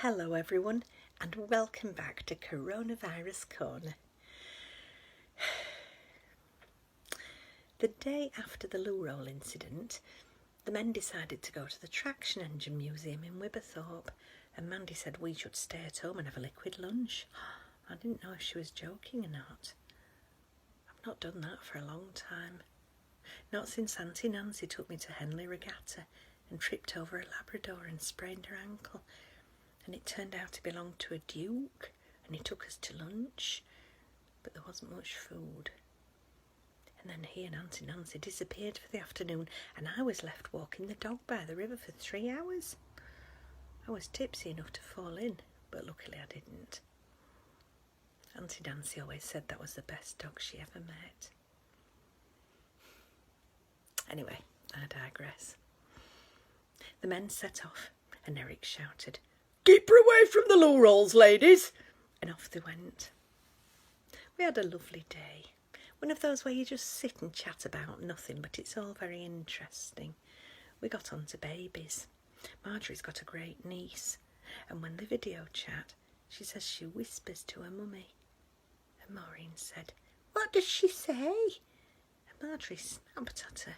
Hello everyone and welcome back to Coronavirus Corner. The day after the loo roll incident, the men decided to go to the Traction Engine Museum in Wibberthorpe, and Mandy said we should stay at home and have a liquid lunch. I didn't know if she was joking or not. I've not done that for a long time. Not since Auntie Nancy took me to Henley Regatta and tripped over a Labrador and sprained her ankle. And it turned out to belong to a duke, and he took us to lunch, but there wasn't much food. And then he and Auntie Nancy disappeared for the afternoon, and I was left walking the dog by the river for 3 hours. I was tipsy enough to fall in, but luckily I didn't. Auntie Nancy always said that was the best dog she ever met. Anyway, I digress. The men set off, and Eric shouted, "Keep her away from the loo rolls, ladies!" And off they went. We had a lovely day. One of those where you just sit and chat about nothing, but it's all very interesting. We got on to babies. Marjorie's got a great niece, and when they video chat, she says she whispers to her mummy. And Maureen said, "What does she say?" And Marjorie snapped at her.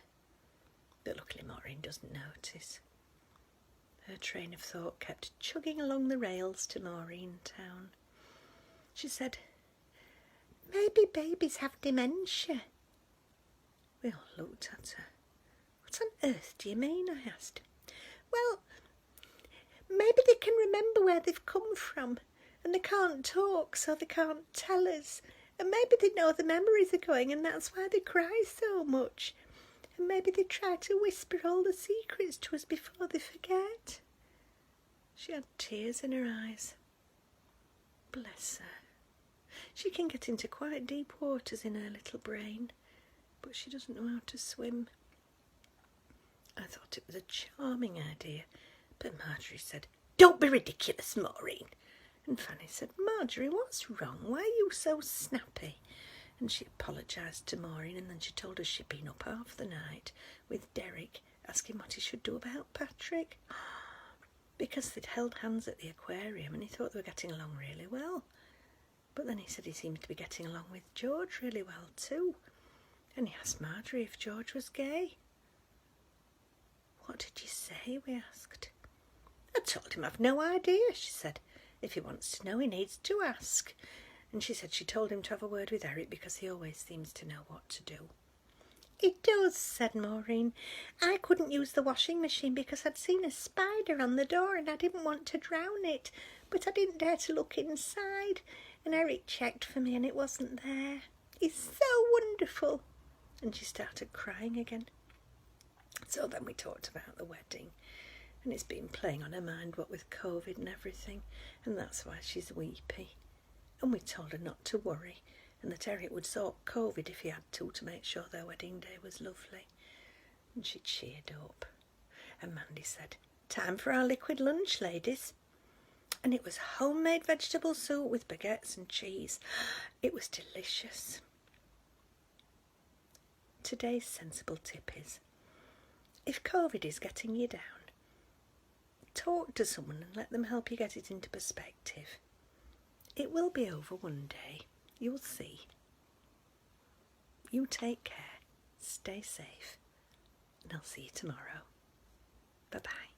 But luckily Maureen doesn't notice. Her train of thought kept chugging along the rails to Maureen Town. She said, "Maybe babies have dementia." We all looked at her. "What on earth do you mean?" I asked. "Well, maybe they can remember where they've come from, and they can't talk, so they can't tell us. And maybe they know the memories are going, and that's why they cry so much. And maybe they try to whisper all the secrets to us before they forget." She had tears in her eyes. Bless her. She can get into quite deep waters in her little brain, but she doesn't know how to swim. I thought it was a charming idea, but Marjorie said, "Don't be ridiculous, Maureen." And Fanny said, "Marjorie, what's wrong? Why are you so snappy?" And she apologised to Maureen, and then she told us she'd been up half the night with Derek, asking what he should do about Patrick, because they'd held hands at the aquarium and he thought they were getting along really well. But then he said he seemed to be getting along with George really well too, and he asked Marjorie if George was gay. "What did you say?" we asked. "I told him I've no idea," she said. "If he wants to know, he needs to ask." And she said she told him to have a word with Eric because he always seems to know what to do. "He does," said Maureen. "I couldn't use the washing machine because I'd seen a spider on the door and I didn't want to drown it, but I didn't dare to look inside, and Eric checked for me and it wasn't there. He's so wonderful." And she started crying again. So then we talked about the wedding, and it's been playing on her mind, what with COVID and everything, and that's why she's weepy. And we told her not to worry, and that Eric would sort COVID if he had to make sure their wedding day was lovely. And she cheered up. And Mandy said, "Time for our liquid lunch, ladies." And it was homemade vegetable soup with baguettes and cheese. It was delicious. Today's sensible tip is, if COVID is getting you down, talk to someone and let them help you get it into perspective. It will be over one day. You'll see. You take care, stay safe, and I'll see you tomorrow. Bye-bye.